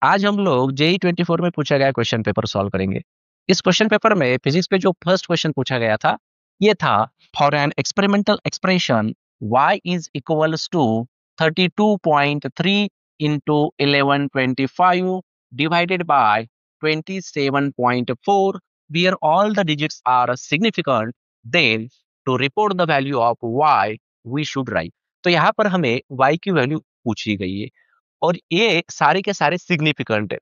आज हम लोग जेई 24 में पूछा गया क्वेश्चन पेपर सॉल्व करेंगे। इस क्वेश्चन पेपर में फिजिक्स पे जो फर्स्ट क्वेश्चन पूछा गया था ये था, for an experimental expression y is equals to 32.3 into 1125 divided by 27.4 where all the digits are significant, then to report the value of y we should write। तो यहाँ पर हमें y की वैल्यू पूछी गई है और ये सारे के सारे सिग्निफिकेंट है।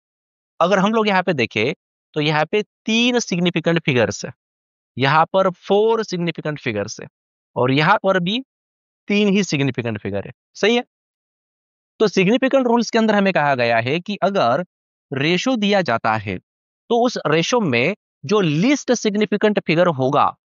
अगर हम लोग यहाँ पे देखें तो यहाँ पे 3 सिग्निफिकेंट फिगर्स है, यहाँ पर 4 सिग्निफिकेंट फिगर्स है और यहाँ पर भी 3 ही सिग्निफिकेंट फिगर है। सही है। तो सिग्निफिकेंट रूल्स के अंदर हमें कहा गया है कि अगर रेशो दिया जाता है तो उस रेशो में जो लीस्ट सिग्निफिकेंट फिगर होगा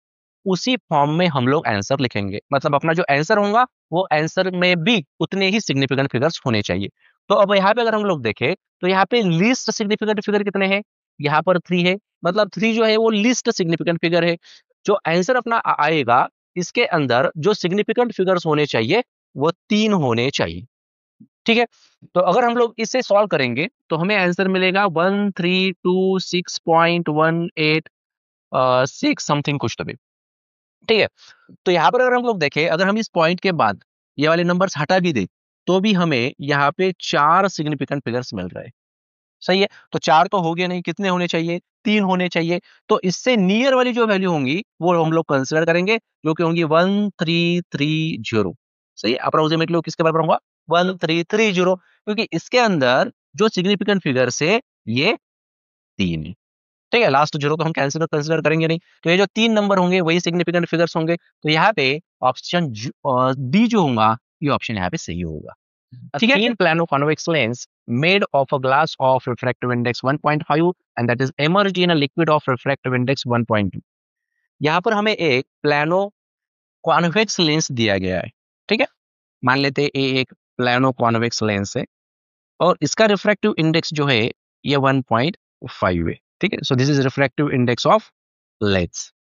उसी फॉर्म में हम लोग आंसर लिखेंगे। मतलब अपना जो आंसर होगा वो आंसर में भी उतने ही सिग्निफिकेंट फिगर्स होने चाहिए। तो अब यहाँ पे अगर हम लोग देखें तो यहाँ पे लीस्ट सिग्निफिकेंट फिगर कितने हैं? यहाँ पर 3 है। मतलब 3 जो है वो लीस्ट सिग्निफिकेंट फिगर है। जो आंसर अपना आएगा इसके अंदर जो सिग्निफिकेंट फिगर्स होने चाहिए वो 3 होने चाहिए। ठीक है। तो अगर हम लोग इसे सॉल्व करेंगे तो हमें आंसर मिलेगा 1326.18 समथिंग कुछ तो भी। ठीक है। तो यहाँ पर अगर हम लोग देखें, अगर हम इस पॉइंट के बाद ये वाले नंबर्स हटा भी दे तो भी हमें यहाँ पे 4 सिग्निफिकेंट फिगर्स मिल रहे हैं। सही है। तो 4 तो हो गए नहीं, कितने होने चाहिए? 3 होने चाहिए। तो इससे नियर वाली जो वैल्यू होंगी वो हम लोग कंसिडर करेंगे जो कि होंगी 1330। सही है। अप्रोक्सीमेटली किसके बराबर होगा? 1330, क्योंकि इसके अंदर जो सिग्निफिकेंट फिगर्स है ये 3 है। ठीक है। लास्ट जीरो तो हम कैंसिल कंसिडर करेंगे नहीं। तो ये जो 3 नंबर होंगे वही सिग्निफिकेंट फिगर्स होंगे। तो यहाँ पे ऑप्शन डी जो होगा ये ऑप्शन यहाँ पे सही होगा। ठीक है। तीन plano convex lens made of a glass of refractive index 1.5 and that is emerged in a liquid of refractive index 1.2। यहाँ पर हमें एक प्लानो कॉन्वेक्स लेंस दिया गया है। ठीक है। मान लेते हैं ये एक प्लानो कॉन्वेक्स लेंस है और इसका रिफ्रैक्टिव इंडेक्स जो है ये 1.5 है। ठीक है। So this is refractive index of lens.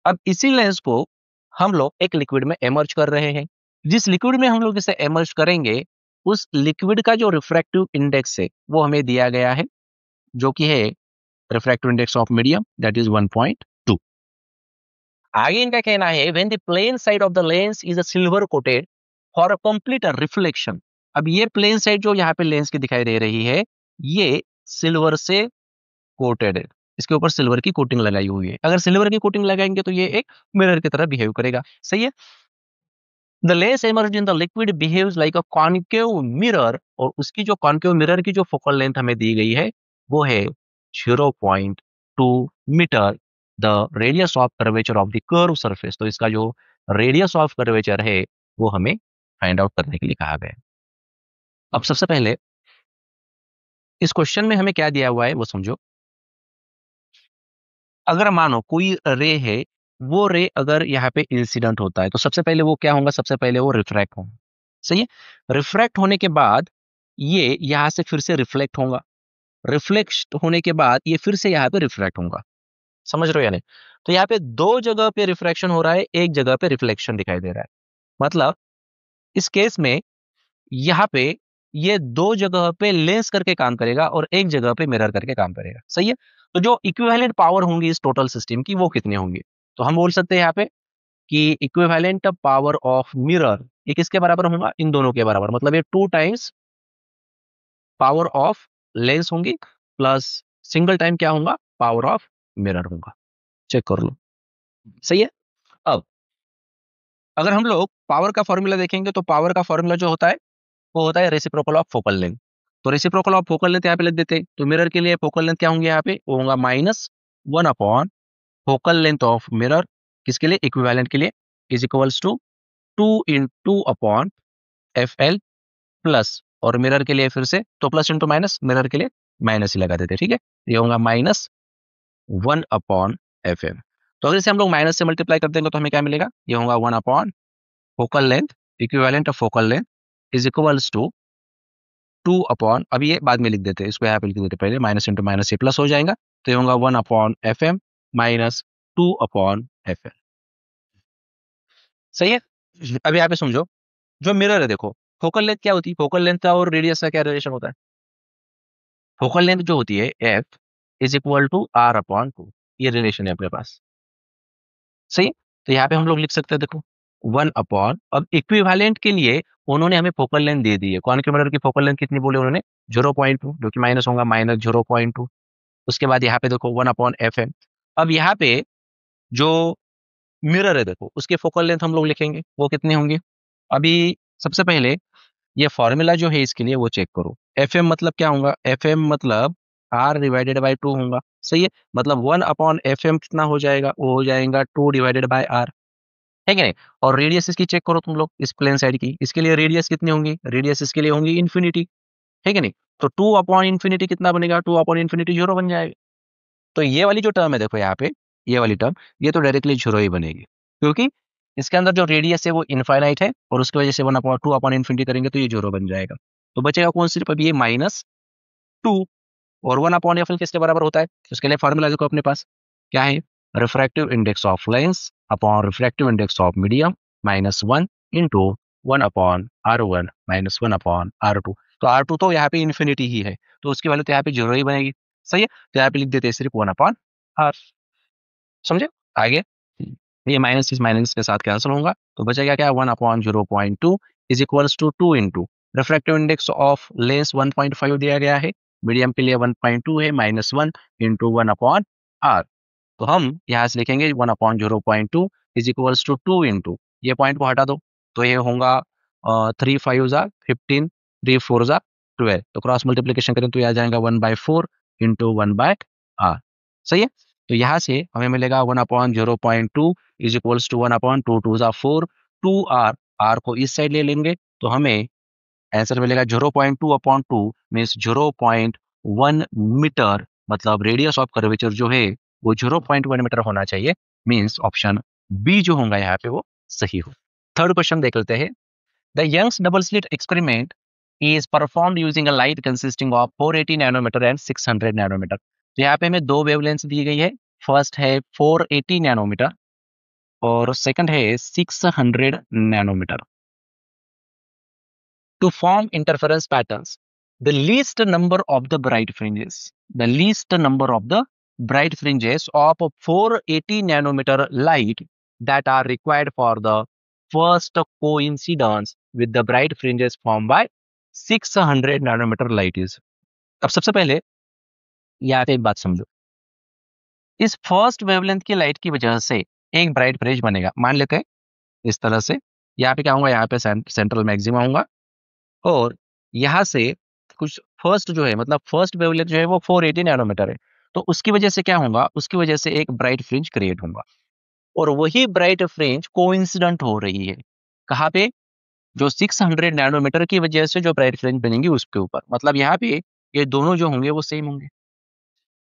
अब इसी लेंस को हम लोग एक लिक्विड में इमर्ज कर रहे हैं। जिस लिक्विड में हम लोग इसे इमर्ज करेंगे उस लिक्विड का जो रिफ्रैक्टिव इंडेक्स है वो हमें दिया गया है, जो कि है refractive index of medium that is 1.2। आगे इनका कहना है when the plane side of the lens is a silver coated for a complete reflection. अब ये प्लेन साइड जो यहाँ पे लेंस की दिखाई दे रही है ये सिल्वर से कोटेड है। इसके ऊपर सिल्वर की कोटिंग लगाई हुई है। अगर सिल्वर की कोटिंग लगाएंगे तो ये एक मिरर की तरह बिहेव करेगा। सही है। The lens emerge in the liquid behaves like a concave mirror, और उसकी जो कॉन्केव मिरर की जो फोकल लेंथ हमें दी गई है वो है 0.2 metre. The radius of curvature of the curve surface, तो इसका जो रेडियस ऑफ कर्वेचर है वो हमें फाइंड आउट करने के लिए कहा गया है। अब सबसे पहले इस क्वेश्चन में हमें क्या दिया हुआ है वो समझो। अगर मानो कोई रे है, वो रे अगर यहाँ पे इंसिडेंट होता है तो सबसे पहले वो क्या होगा? सबसे पहले वो रिफ्रैक्ट होगा। सही है। रिफ्रैक्ट होने के बाद ये यहाँ से फिर से रिफ्लेक्ट होगा। रिफ्लेक्ट होने के बाद ये फिर से यहाँ पे रिफ्रैक्ट होगा। समझ रहे हो या नहीं? तो यहाँ पे 2 जगह पे रिफ्रैक्शन हो रहा है, एक जगह पे रिफ्लेक्शन दिखाई दे रहा है। मतलब इस केस में यहाँ पे ये 2 जगह पे लेंस करके काम करेगा और एक जगह पे मिरर करके काम करेगा। सही है। तो जो इक्विवेलेंट पावर होंगी इस टोटल सिस्टम की वो कितनी होंगी? तो हम बोल सकते हैं यहाँ पे कि इक्विवेलेंट पावर ऑफ मिरर ये किसके बराबर होगा? इन दोनों के बराबर। मतलब ये 2 टाइम्स पावर ऑफ लेंस होंगी प्लस सिंगल टाइम क्या होगा? पावर ऑफ मिरर होगा। चेक कर लो। सही है। अब अगर हम लोग पावर का फॉर्मूला देखेंगे तो पावर का फॉर्मूला जो होता है वो होता है रेसिप्रोकल ऑफ फोकल लेंथ। तो रेसिप्रोकल ऑफ फोकल लेंथ यहाँ पे लिख देते हैं। तो मिरर के लिए फोकल लेंथ क्या होंगे? यहाँ पे वो होगा -1 upon focal length of mirror, किसके लिए? इक्विवेलेंट के लिए, is equals to 2 upon F L plus, और मिरर के लिए फिर से तो प्लस इंटू माइनस, मिरर के लिए माइनस ही लगा देते हैं। ठीक है। ये होगा -1 अपॉन एफ एम। तो अगर इसे हम लोग माइनस से मल्टीप्लाई कर देंगे तो हमें क्या मिलेगा? ये होगा 1 upon focal length, equivalent of focal length is equals to 2 upon, अब ये बाद में लिख देते हैं, इसको यहाँ पे लिख देते हैं पहले, माइनस इंटू माइनस ये प्लस हो जाएगा। तो ये होगा 1 upon F M minus 2 upon F L. सही है। अब यहाँ पे समझो, जो मिरर है देखो, फोकल लेंथ क्या होती है? फोकल लेंथ का और रेडियस का क्या रिलेशन होता है? फोकल लेंथ जो होती है F is equal to R upon two, ये रिलेशन है अपने पास। सही है? तो यहाँ पे हम लोग लिख सकते हैं, देखो 1 अपॉन, अब इक्विवेलेंट के लिए उन्होंने हमें फोकल लेंथ दे दी है। कौन के मिरर की फोकल लेंथ कितनी बोले उन्होंने? 0.2, जो कि माइनस होगा, माइनस 0.2। उसके बाद यहाँ पे देखो 1 अपॉन एफ एम। अब यहाँ पे जो मिरर है देखो, उसके फोकल लेंथ हम लोग लिखेंगे, वो कितनी होंगी? अभी सबसे पहले ये फॉर्मूला जो है इसके लिए वो चेक करो। एफ एम मतलब क्या होगा? एफ एम मतलब आर डिवाइडेड बाई टू होगा। सही है? मतलब 1 अपॉन एफ एम कितना हो जाएगा? वो हो जाएगा 2 डिवाइडेड बाई आर, है कि नहीं? और रेडियस इसकी चेक करो तुम लोग, इस प्लेन साइड की, इसके लिए रेडियस कितनी होंगी? रेडियस इसके लिए होंगी इन्फिनिटी, है कि नहीं? तो 2 अपॉन इन्फिनिटी कितना बनेगा? 2 अपॉन इन्फिनिटी 0 बन जाएगा। तो ये वाली जो टर्म है देखो यहाँ पे, ये वाली टर्म, ये तो डायरेक्टली 0 ही बनेगी, क्योंकि इसके अंदर जो रेडियस है वो इनफाइनाइट है, और उसकी वजह से 1 अपॉन 2 अपॉन इन्फिनिटी करेंगे तो ये 0 बन जाएगा। तो बचेगा कौन? सिर्फ अभी ये -2। और 1 अपॉन एफ एल किसके बराबर होता है? उसके लिए फॉर्मूला देखो अपने पास, क्या है? Refractive index of lens upon refractive index of medium -1 into 1 upon R1 -1 upon R2। तो R2 तो यहाँ पे इन्फिनिटी ही है, तो उसकी वैल्यू तो यहाँ पे 0 ही बनेगी। सही है? तो यहाँ पे लिख देते हैं सिर्फ 1 अपॉन R। समझे? आगे ये माइनस इस माइनस के साथ कैंसिल होगा, तो बचेगा क्या? 1 upon 0.2 is equals to 2 into refractive index of lens 1.5 दिया गया है, मीडियम के लिए 1.2 है, -1 इंटू 1 अपॉन आर। तो हम यहाँ से लिखेंगे 1 upon 0.2 is equals to 2 into, ये पॉइंट को हटा दो, तो ये होगा 3 5 जा 15, 3 4 जा 12, तो क्रॉस मल्टीप्लीकेशन करें तो ये आ जाएगा 1/4 इंटू 1/r। सही है? तो यहाँ से हमें मिलेगा 1 upon 0.2 is equals to 1 upon 2 2 जा 4, 2r, r को इस साइड ले लेंगे तो हमें आंसर मिलेगा 0.2 अपॉन 2 मीन्स 0.1 मीटर, मतलब रेडियस ऑफ कर्वेचर जो है वो 0.1 मीटर होना चाहिए। मीन्स ऑप्शन बी जो होगा यहाँ पे वो सही हो। थर्ड क्वेश्चन देख लेते हैं। The Young's double slit experiment is performed using a light consisting of 480 nanometre and 600 nanometre. तो यहाँ पे हमें दो वेवलेंथ दी गई है। फर्स्ट है 480 नैनोमीटर और सेकंड है 600 nanometre. To form interference patterns, the least number of the bright fringes, the least number of the bright fringes of 480 nanometer light that are required for the first coincidence with the bright fringes formed by 600 nanometer light is। अब सबसे पहले यहाँ पे एक बात समझो, इस first wavelength की लाइट की वजह से एक ब्राइट फ्रिंज बनेगा। मान लेते हैं इस तरह से, यहाँ पे क्या होगा? यहाँ पे सेंट्रल मैक्सिमा होगा, और यहाँ से कुछ फर्स्ट जो है, मतलब फर्स्ट वेवलेंथ जो है वो 480 नैनोमीटर है, तो उसकी वजह से क्या होगा? उसकी वजह से एक ब्राइट फ्रिंज क्रिएट होगा, और वही ब्राइट फ्रिंज कोइंसिडेंट हो रही है कहाँ पे? जो 600 नैनोमीटर की वजह से जो ब्राइट फ्रिंज बनेंगी उसके ऊपर, मतलब यहाँ पे ये दोनों जो होंगे वो सेम होंगे।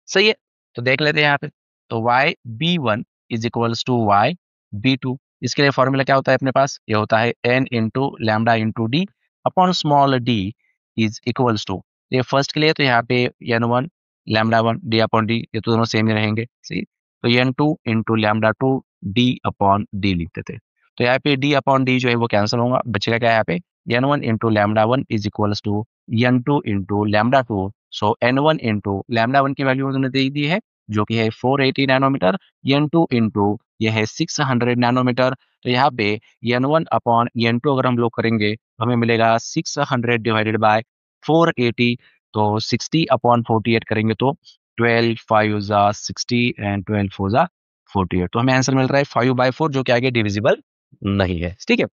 सही है? तो देख लेते हैं यहाँ पे, तो Y B one is equals to Y B two. इसके लिए फॉर्मूला क्या होता है अपने पास? ये होता है N into lambda into D upon small D is equals to, ये फर्स्ट के लिए तो यहाँ पे N one lambda one D upon D, ये तो दोनों सेम ही रहेंगे। सही? तो N two into lambda two D upon D लिखते थे, तो यहाँ पे डी अपॉन डी जो है वो कैंसिल होगा, बचेगा क्या यहाँ पे? N one into lambda one is equals to N two into lambda two. So N one into lambda one की वैल्यू उन्होंने दे दी है जो कि है 480 नैनोमीटर, एन टू इंटू ये है 600 नैनोमीटर। तो यहाँ पे N one upon N two अगर हम लोग करेंगे तो हमें मिलेगा 600 डिवाइडेड बाय 480, तो 60 अपॉन 48 करेंगे तो 12 5 जा 60 एंड 12 4 जा 48, तो हमें आंसर मिल रहा है 5/4 जो कि आगे डिविजिबल नहीं है। ठीक है?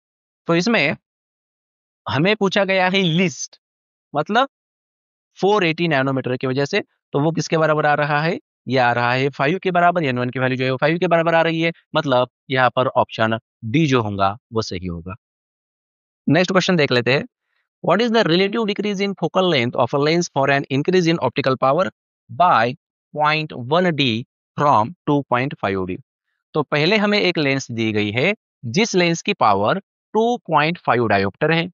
तो इसमें हमें पूछा गया है लिस्ट, मतलब 480 नैनोमीटर की वजह से, तो वो किसके बराबर आ रहा है? ये आ रहा है 5 के बराबर, एन वन की वैल्यू जो है वो 5 के बराबर आ रही है, मतलब यहाँ पर ऑप्शन डी जो होगा वो सही होगा। नेक्स्ट क्वेश्चन देख लेते हैं। What is the relative decrease in focal length of a lens for an increase in optical power bye 0.1 D from 2.5 D. तो पहले हमें एक लेंस दी गई है जिस लेंस की पावर 2.5 डायोप्टर है,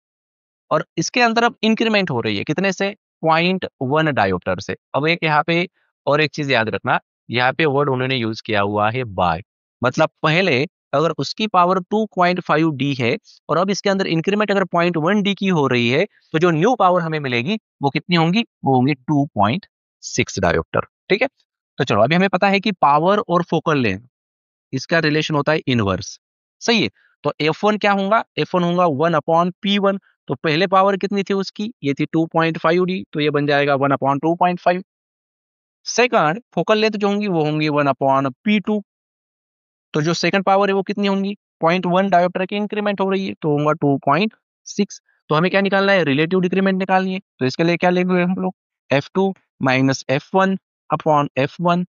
और इसके अंदर अब इंक्रीमेंट हो रही है कितने से? 0.1 डायोप्टर से। अब एक यहाँ पे और एक चीज याद रखना, यहाँ पे वर्ड उन्होंने यूज किया हुआ है बाय, मतलब पहले अगर उसकी पावर 2.5 डी है और अब इसके अंदर इंक्रीमेंट अगर 0.1 डी की हो रही है, तो जो न्यू पावर हमें मिलेगी वो कितनी होंगी? वो होंगी 2.5 2.6 डायोप्टर। ठीक है, तो चलो अभी हमें पता है कि पावर और फोकल लेंथ इसका रिलेशन होता है इनवर्स। सही है, तो F1 क्या होगा, F1 होगा 1/P1। तो पहले पावर कितनी थी उसकी, ये थी 2.5D, तो ये बन जाएगा 1/2.5। सेकंड फोकल लेंथ जो होंगी वो होंगी 1/P2। तो जो सेकंड पावर है वो कितनी होंगी, 0.1 डायोप्टर की इंक्रीमेंट हो रही है, तो होगा 2.6। तो हमें क्या निकालना है, रिलेटिव डिक्रीमेंट निकालनी है। तो इसके लिए क्या लेंगे हम लोग, F2 minus F1 upon F1।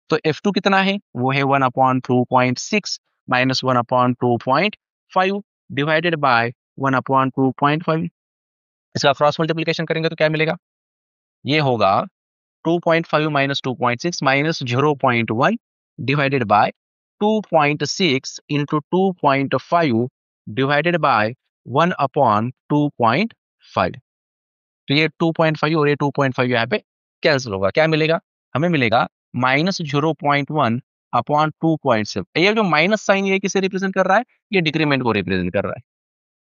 तो F2 कितना है, वो है 1/2.6 माइनस 1/2.5 डिवाइडेड बाय 1/2.5। इसका क्रॉस मल्टीप्लिकेशन करेंगे तो क्या मिलेगा, ये होगा 2.5 minus 2.6 minus 0.1 divided by 2.6 into 2.5 divided by 1/2.5। तो ये 2.5 और ये 2.5 यहाँ पे कैंसिल होगा, क्या मिलेगा, हमें मिलेगा -0.1 अपॉन 2.7। ये जो माइनस साइन ये किसे रिप्रेजेंट कर रहा है, ये डिक्रीमेंट को रिप्रेजेंट कर रहा है।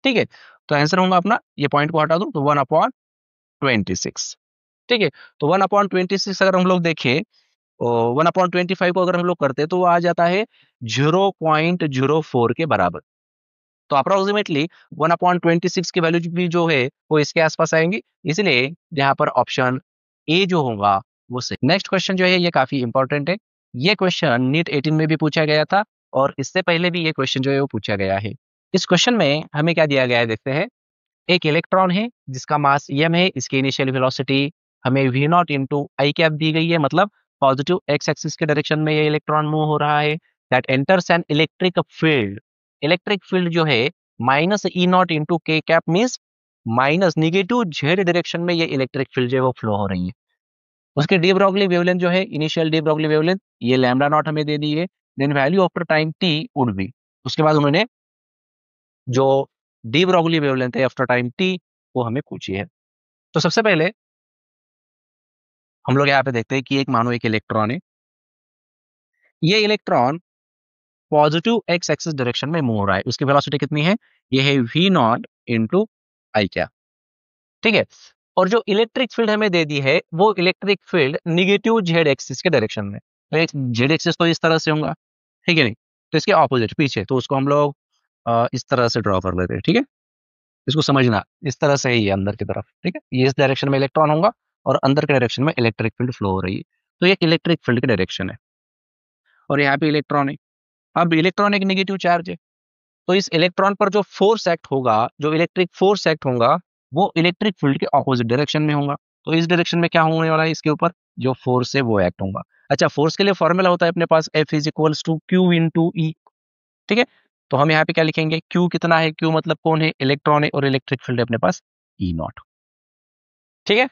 ठीक है, तो आंसर होगा अपना, ये पॉइंट को हटा दो तो 1/26। ठीक है, तो 1/26 अगर हम लोग देखें, 1/25 को अगर हम लोग करते हैं तो वो आ जाता है 0.04 के बराबर। तो अप्रोक्सीमेटली 1/26 की वैल्यू भी जो है वो इसके आसपास आएंगी, इसलिए यहाँ पर ऑप्शन ए जो होगा वो सही। नेक्स्ट क्वेश्चन जो है ये काफी इंपॉर्टेंट है। ये क्वेश्चन नीट 18 में भी पूछा गया था और इससे पहले भी ये क्वेश्चन जो है वो पूछा गया है। इस क्वेश्चन में हमें क्या दिया गया है देखते हैं। एक इलेक्ट्रॉन है जिसका मास m है, इसकी इनिशियल वेलोसिटी हमें v naught into I cap दी गई है, मतलब पॉजिटिव एक्स एक्सिस के डायरेक्शन में ये इलेक्ट्रॉन मूव हो रहा है। That enters an electric field. Electric field जो है minus E naught into K cap means minus negative Z direction में ये इलेक्ट्रिक फील्ड जो है वो फ्लो हो रही है। उसके डी ब्रॉगली वेवलेंथ जो है, इनिशियल डी ब्रॉगली वेवलेंथ ये लैम्डा नॉट हमें दे दी है। Then value after time T would be, उसके बाद उन्होंने जो डी ब्रॉगली वेवलेंथ है आफ्टर टाइम टी वो हमें पूछी है। तो सबसे पहले हम लोग यहाँ पे देखते हैं कि एक मानो एक इलेक्ट्रॉन है। ये electron positive X axis direction में मूव हो रहा है, उसकी वेलोसिटी कितनी है, ये है वी नॉट इंटू आई क्या। ठीक है, और जो इलेक्ट्रिक फील्ड हमें दे दी है वो electric field negative Z axis के डायरेक्शन में। तो एक जेड एक्सिस तो इस तरह से होगा, ठीक है नहीं, तो इसके ऑपोजिट पीछे, तो उसको हम लोग इस तरह से ड्रॉ कर लेते हैं। ठीक है, इसको समझना, इस तरह से ही है अंदर की तरफ। ठीक है, ये इस डायरेक्शन में इलेक्ट्रॉन होगा और अंदर के डायरेक्शन में इलेक्ट्रिक फील्ड फ्लो हो रही है। तो ये इलेक्ट्रिक फील्ड की डायरेक्शन है और यहाँ पे इलेक्ट्रॉन है। अब इलेक्ट्रॉन एक नेगेटिव चार्ज है, तो इस इलेक्ट्रॉन पर जो फोर्स एक्ट होगा, जो इलेक्ट्रिक फोर्स एक्ट होगा, वो इलेक्ट्रिक फील्ड के ऑपोजिट डायरेक्शन में होगा। तो इस डायरेक्शन में क्या होने वाला है, इसके ऊपर जो फोर्स है वो एक्ट होगा। अच्छा, फोर्स के लिए फॉर्मूला होता है अपने पास F is equals to Q into E. ठीक है, तो हम यहाँ पे क्या लिखेंगे, क्यू कितना है, क्यू मतलब कौन है, इलेक्ट्रॉन है, और इलेक्ट्रिक फील्ड है अपने पास ई नॉट। ठीक है,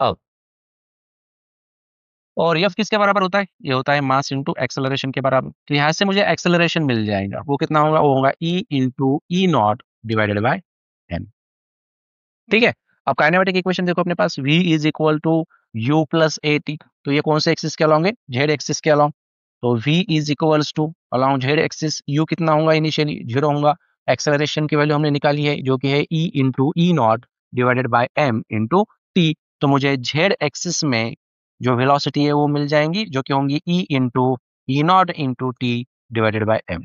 अब और एफ किसके बराबर होता है, ये होता है मास इंटू एक्सेलरेशन के बराबर। तो यहाँ से मुझे एक्सेलरेशन मिल जाएगा, वो कितना होगा, वो होगा E into E naught divided by M. ठीक है, अब काइनेमेटिक इक्वेशन देखो अपने पास, v is equal to U plus A T. तो ये कौन से एक्सिस के अलॉन्ग है, जेड एक्सिस के अलॉन्ग। तो v is equals to along Z axis, u कितना होगा, इनिशियली 0 होगा। एक्सेलरेशन की वैल्यू हमने निकाली है जो कि है e into E naught divided bye m into T. तो मुझे जेड एक्सिस में जो वेलोसिटी है वो मिल जाएंगी, जो कि होंगी e into E naught into T divided by m।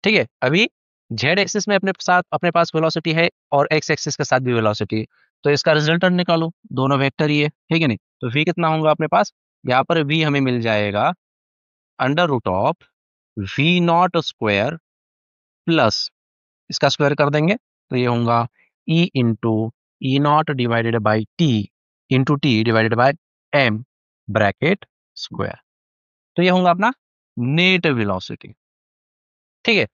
ठीक है, अभी जेड एक्सिस में अपने पास वेलोसिटी है और एक्स एक्सिस के साथ भी वेलोसिटी है, तो इसका रिजल्टेंट निकालो, दोनों वेक्टर ही है, ठीक है नहीं। तो v कितना होगा अपने पास, यहाँ पर v हमें मिल जाएगा under root of V naught square plus, इसका स्क्वायर कर देंगे तो ये होगा e into E naught divided by T into T divided by M bracket square. तो ये होगा अपना नेट वेलोसिटी। ठीक है,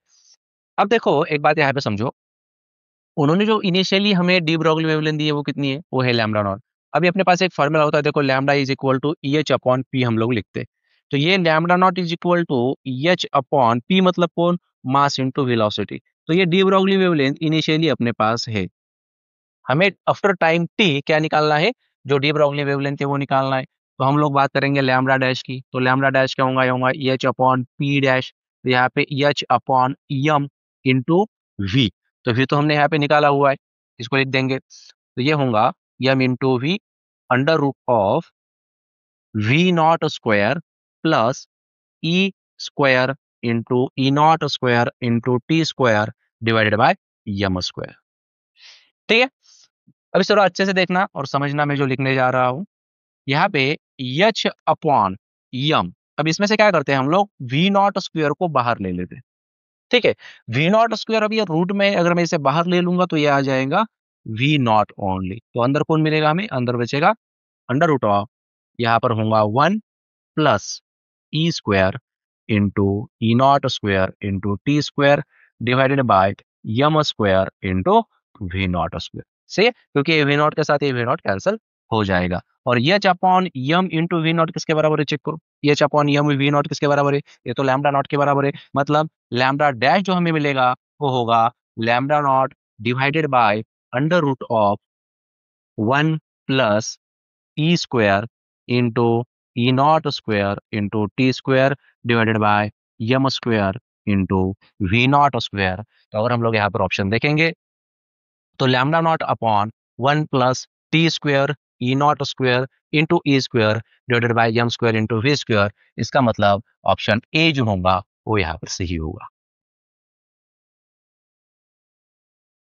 अब देखो एक बात यहाँ पे समझो, उन्होंने जो इनिशियली हमें डी ब्रॉगली वेवलेंथ दी है वो कितनी है, वो है लैम्डा नॉट। अभी अपने पास एक फार्मूला होता है, देखो lambda is equal to E H upon P हम लोग लिखते हैं। तो ये lambda naught is equal to E H upon P मतलब कौन, मास इनटू वेलोसिटी। तो ये डी ब्रॉगली वेवलेंथ इनिशियली अपने पास है, हमें आफ्टर टाइम टी क्या निकालना है, जो डी ब्रॉगली वेवलेंथ है वो निकालना है। तो हम लोग बात करेंगे लैम्डा डैश की, तो लैम्डा डैश क्या होगा, ये होगा E H upon P dash. तो यहाँ पे E H upon M into V. तो वी तो हमने यहाँ पे निकाला हुआ है, इसको लिख देंगे, तो ये होगा M into V under root of V naught square plus E square into E naught square into T square divided by M square. ठीक है, अभी चलो अच्छे से देखना और समझना मैं जो लिखने जा रहा हूं यहाँ पे यच अपॉन यम। अब इसमें से क्या करते हैं हम लोग, वी नॉट स्क्वायर को बाहर ले लेते हैं। ठीक है, वी नॉट स्क्वायर अब ये रूट में अगर मैं इसे बाहर ले लूंगा तो ये आ जाएगा वी नॉट ओनली। तो अंदर कौन मिलेगा, हमें अंदर बचेगा अंडर रूट ऑफ, यहाँ पर होगा 1 plus E square into E naught square into T square divided by M square into V naught square. सही है, क्योंकि वी नॉट के साथ ये वी नॉट कैंसिल हो जाएगा। और H upon M into V naught किसके बराबर है, चेक करो। H upon M V naught किसके बराबर है, ये तो लैम्डा नॉट के बराबर है। मतलब लैम्डा डैश जो हमें मिलेगा वो होगा lambda naught divided by under root of 1 plus E square into E naught square into T square divided by M square into V naught square. तो अगर हम लोग यहाँ पर ऑप्शन देखेंगे तो lambda naught upon 1 plus T square E naught square into E square divided by M square into V square, इसका मतलब ऑप्शन ए जो होगा वो यहाँ पर सही होगा।